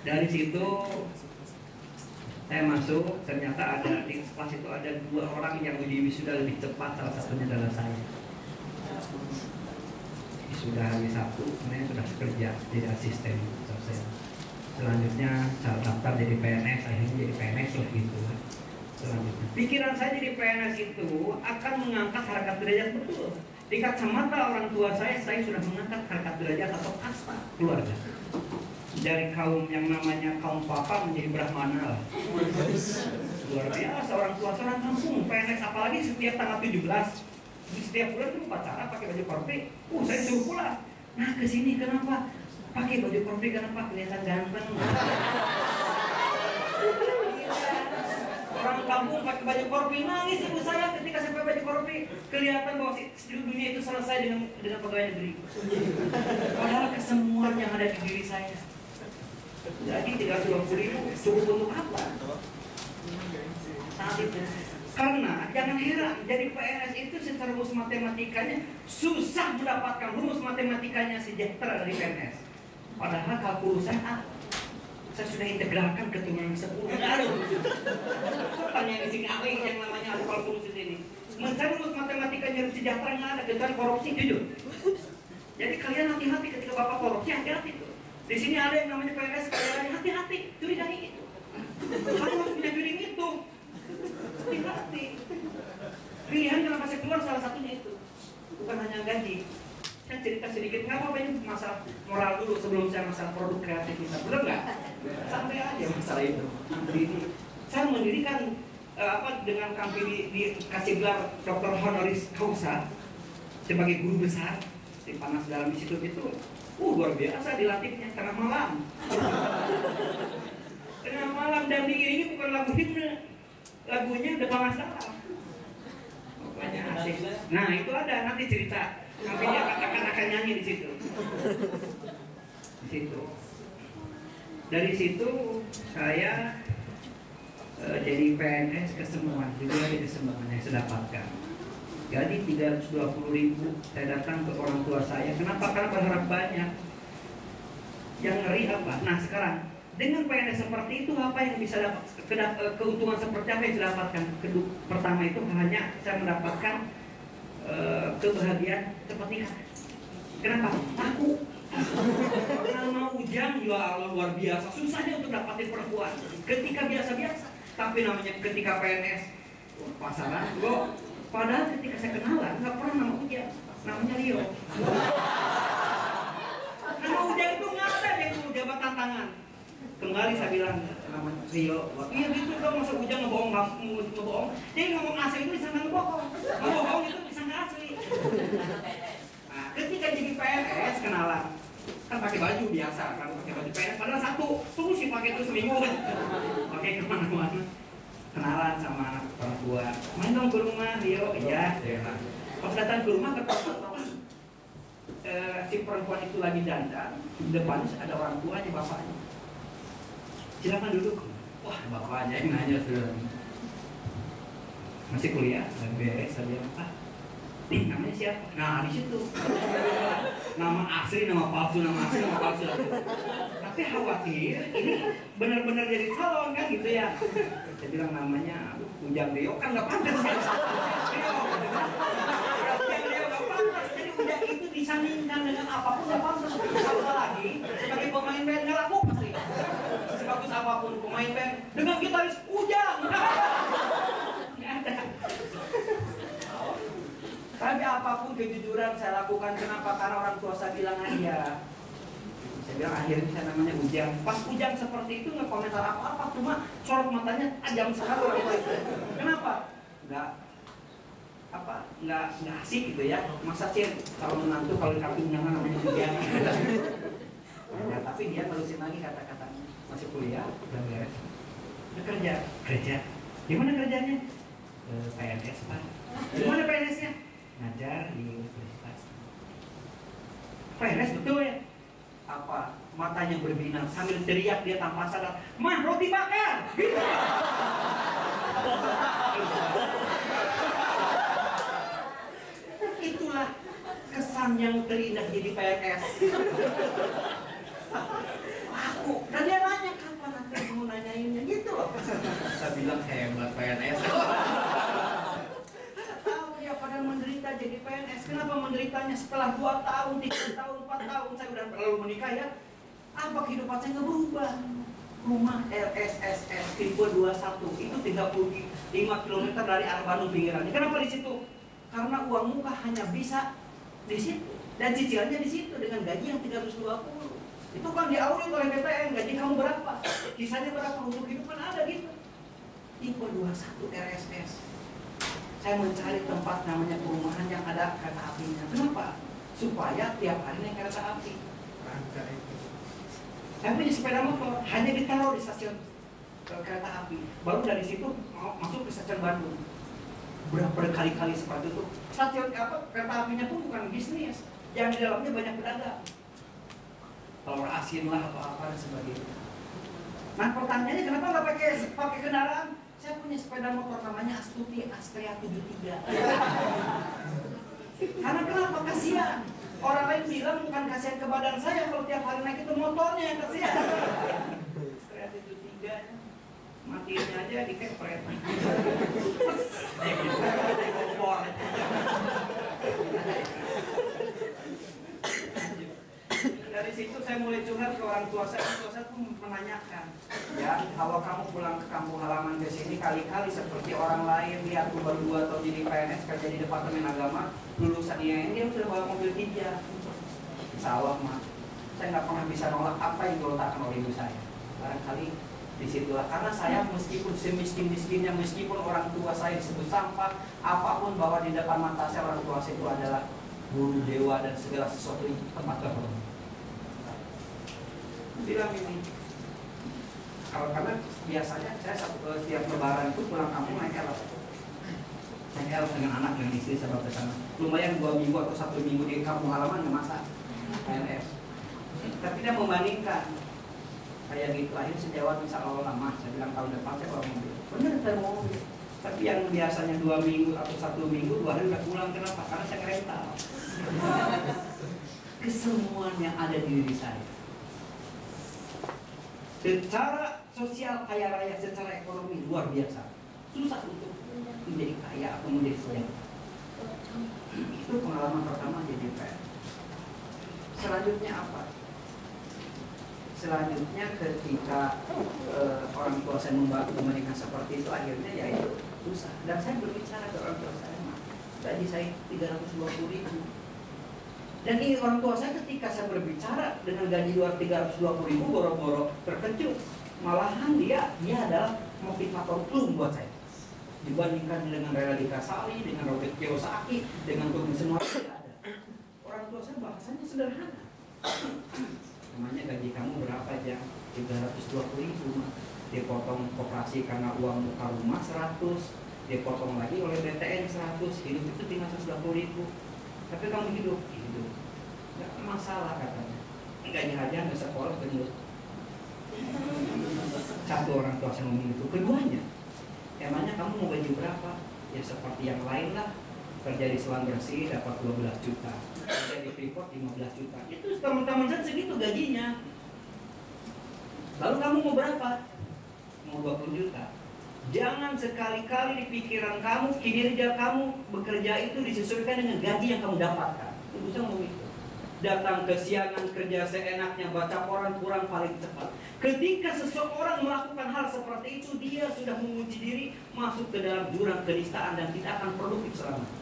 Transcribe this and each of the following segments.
Dari situ saya masuk, ternyata ada di kelas itu ada 2 orang yang uji wisuda lebih cepat, salah satunya adalah saya. Sudah hari Sabtu, sebenarnya sudah bekerja jadi asisten dosen. Selanjutnya saya daftar jadi PNS, akhirnya jadi PNS lah gitu. Selanjutnya, pikiran saya jadi PNS itu akan mengangkat harkat derajat, betul. Di kacamata orang tua saya sudah mengangkat harkat derajat atau kasta keluarga. Dari kaum yang namanya kaum papa menjadi brahmana lah. Luar biasa, orang tua seorang kampung PNS, apalagi setiap tanggal 17 di setiap bulan itu upacara pakai baju korpi. Saya suruh pulang. Nah, kesini kenapa pakai baju korpi? Kenapa? Kelihatan ganteng. Orang kampung pakai baju korpi, nangis ibu saya ketika saya pakai baju korpi. Kelihatan bahwa seluruh dunia itu selesai dengan pegawai negeri. Padahal kesemuan yang ada di diri saya. Jadi 320.000 cukup untuk apa? Saat itu. Karena jangan heran, jadi PNS itu secara rumus matematikanya susah mendapatkan rumus matematikanya sejahtera dari PNS. Padahal kalkulus saya sudah integralkan keturunan 10. Aduh, tanya di sini apa yang namanya ada kalkulus di sini. Mencari rumus matematikanya sejahtera nggak ada, kecuali korupsi, jujur. Jadi kalian hati-hati ketika bapak korupsi, hati-hati tuh. Di sini ada yang namanya PNS, kalian hati-hati, curigai itu. Kamu harus punya piring itu. Hati-hati. Pilihan kenapa saya keluar salah satunya itu. Bukan hanya gaji. Saya cerita sedikit, nggak apa-apa ini masalah moral dulu sebelum saya masalah produk kreatif kita. Benar nggak? Sampai aja masalah itu. Saya mendirikan dengan kami dikasih gelar Dr. Honoris Causa sebagai guru besar di Panas Dalam Institut itu. Luar biasa dilatihnya tengah malam. Tengah malam, dan ini bukan lagu himne. Lagunya The Panas Dalam. Pokoknya asik. Nah, itu ada nanti cerita. Kami akan nyanyi di situ. Di situ. Dari situ saya jadi PNS kesemuan, juga dari kesemuan yang saya dapatkan. Jadi 320.000 saya datang ke orang tua saya. Kenapa? Karena berharap banyak. Yang ngeri apa? Nah, sekarang dengan PNS seperti itu, apa yang bisa dapat? Keuntungan seperti apa yang saya dapatkan? Pertama itu hanya saya mendapatkan kebahagiaan cepat nikah. Kenapa? Aku nama Ujang, ya Allah, luar biasa susahnya untuk dapatin perempuan. Ketika biasa-biasa, tapi namanya ketika PNS pasaran, padahal ketika saya kenalan nggak pernah nama Ujang, namanya Rio. Nama Ujang itu nggak ada yang dulu jabatan tangan. Kembali saya bilang namanya Rio. Iya gitu dong, masa Ujang ngebohong. Jadi ngomong asli itu disangka ngebohong. Ngebohong itu disangka asli. Nah, ketika jadi PNS kenalan, kan pakai baju biasa, kan pakai baju PNS. Padahal satu, tunggu sih pakai itu seminggu kan, pakai kemana-mana. Kenalan sama anak perempuan, main dong ke rumah Rio, iya. Pas datang ke rumah ketemu si perempuan itu lagi dandan, di depannya ada orang tuanya, bapaknya. Silakan duduk. Wah, bapaknya yang nanya sudah. Masih kuliah, dan beres, saya bilang, Pak, namanya siapa? Nah, di situ. Nama asli, nama palsu, nama asli, nama palsu. Tapi khawatir, ini benar-benar jadi calon kan gitu ya. Saya bilang namanya Ujang Rio, kan nggak pantas ya. Rio nggak pantas. Jadi Ujang itu disandingkan dengan apapun nggak pantas. Apalagi sebagai pemain band nggak laku pasti. Sebagus apapun pemain band dengan gitaris Ujang. Tapi apapun kejujuran saya lakukan. Kenapa? Karena orang tua saya bilang aja. Saya bilang akhirnya saya namanya Ujang. Pas Ujang seperti itu nggak komentar apa-apa, cuma sorot matanya tajam sekali orang tua itu. Kenapa? Nggak asik gitu ya. Masa sih kalau menantu kalau di kartu undangan namanya Ujang. Ya, tapi dia terusin lagi kata-katanya. Masih kuliah, udah beres. Kerja. Di mana kerjanya? PNS Pak. Di mana PNS-nya? Ngajar di universitas. PNS betul ya? Apa? Matanya berbinar sambil teriak dia tanpa sadar, "Mah, roti bakar!" Gitu. Itulah kesan yang terindah jadi PNS. Aku. Dan dia nanya, kenapa menderitanya setelah 2 tahun, 3 tahun, 4 tahun saya udah terlalu menikah ya? Apa kehidupan saya nggak berubah? Rumah LSSS tipe 21 itu 35 km dari arah Bandung pinggirannya. Kenapa di situ? Karena uang muka hanya bisa di situ dan cicilannya di situ dengan gaji yang 320. Itu kan diaudit oleh BPN, gaji kamu berapa? Kisahnya berapa untuk hidup kan ada gitu. Tipe 21 RSS. Saya mencari tempat namanya perumahan yang ada kereta apinya. Kenapa? Supaya tiap hari naik kereta api. Rangka itu. Saya punya sepeda motor, hanya ditaruh di stasiun kereta api. Baru dari situ masuk ke stasiun Bandung. Berkali-kali seperti itu. Stasiun kereta apinya pun bukan bisnis. Yang di dalamnya banyak pedagang. Telur asin lah atau apa dan sebagainya. Nah pertanyaannya kenapa nggak pakai kendaraan? Saya punya sepeda motor namanya Astuti Astrea 73. Karena kenapa? Kasihan. Orang lain bilang bukan kasihan ke badan saya kalau tiap hari naik itu motornya yang kasihan. Astrea 73 matinya aja dikepret. Kompor. Dari situ saya mulai curhat ke orang tua saya pun menanyakan, ya kalau kamu pulang ke kampung halaman ke sini kali-kali seperti orang lain, lihat aku baru 2 tahun jadi PNS kerja di Departemen Agama, lulusannya ini sudah bawa mobil 3. Insya Allah mah, saya nggak pernah bisa nolak apa yang diletakkan oleh ibu saya. Barangkali disitulah karena saya meskipun semiskin-miskinnya, meskipun orang tua saya disebut sampah, apapun bahwa di depan mata saya orang tua saya itu adalah guru dewa dan segala sesuatu yang tempat terhormat. Bilang ini karena biasanya saya setiap lebaran itu pulang kampung naik elf dengan anak dengan istri saya ke sana lumayan 2 minggu atau 1 minggu di kampung halaman nggak masak LS. Tapi dia membandingkan kayak gitu akhirnya sejauh insya Allah lama saya bilang tahun depan saya bawa mobil bener saya mau mobil. Tapi yang biasanya 2 minggu atau 1 minggu 2 hari udah pulang. Kenapa? Karena saya rental. Kesemuan yang ada di diri saya secara sosial kaya raya, secara ekonomi luar biasa. Susah untuk menjadi kaya atau menjadi sejahtera. Itu pengalaman pertama jadi PNS. Selanjutnya apa? Selanjutnya ketika orang tua saya membantu menikah seperti itu, akhirnya ya itu susah. Dan saya berbicara ke orang tua saya, gaji saya 320.000. Dan ini orang tua saya ketika saya berbicara dengan gaji luar 320.000 boro-boro terkejut. Malahan dia adalah motivator plum buat saya. Dibandingkan dengan Reladi Kasali, dengan Robert Kiyosaki, dengan Tony semua tidak ada. Orang tua saya bahasanya sederhana. Namanya gaji kamu berapa aja? 320.000. Dipotong koperasi karena uang muka rumah 100. Dipotong lagi oleh BTN 100. Hidup itu 520.000. Tapi kamu hidup, nggak masalah katanya. Gaji aja nggak sekolah gendut. Satu orang tua saya ngomong itu. Keduanya, emangnya kamu mau gaji berapa? Ya seperti yang lain lah. Kerja di selang bersih dapat 12 juta. Kerja di Freeport 15 juta. Itu teman-teman saya segitu gajinya. Lalu kamu mau berapa? Mau 20 juta. Jangan sekali-kali di pikiran kamu, kinerja kamu bekerja itu disesuaikan dengan gaji yang kamu dapatkan. Itu bisa ngomong itu. Datang kesiangan, kerja seenaknya, baca koran kurang paling cepat. Ketika seseorang melakukan hal seperti itu, dia sudah menguji diri masuk ke dalam jurang kenistaan dan tidak akan produktif selamanya.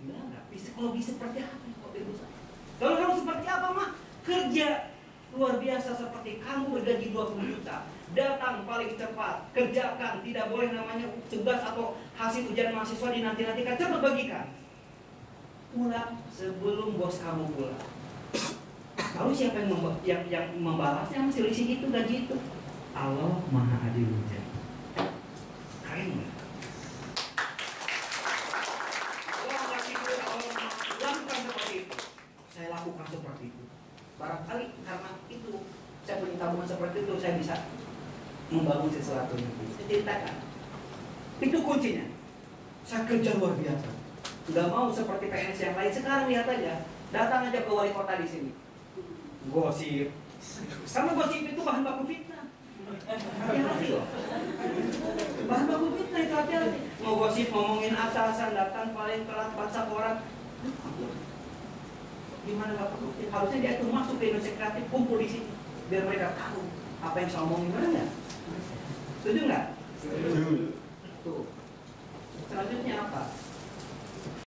Enggak, psikologi seperti apa Ibu saya? Kalau kamu seperti apa, Mak? Kerja luar biasa seperti kamu bergaji 20 juta. Datang paling cepat, kerjakan, tidak boleh namanya tugas atau hasil ujian mahasiswa dinanti-nantikan, cepat bagikan. Pulang sebelum bos kamu pulang. Lalu siapa yang membalasnya masih selisih itu gaji itu? Allah Maha Adil. Keren nggak? Lakukan seperti itu. Saya lakukan seperti itu. Barangkali karena itu saya punya tabungan seperti itu, saya bisa membangun sesuatu yang saya ceritakan. Itu kuncinya. Saya kerja luar biasa. Nggak mau seperti PNS yang lain. Sekarang lihat aja, datang aja ke wali kota di sini. Gosip. Karena gosip itu bahan baku fitnah. Hati-hati loh. Bahan baku fitnah itu hati-hati. Mau ngegosip, ngomongin atasan, datang paling telat, baca koran. Gimana Bapak Bukti? Harusnya dia tuh masuk ke Indonesia Kreatif, kumpul di sini, biar mereka tahu apa yang saya omongin, mana nggak? Setuju nggak? Setuju.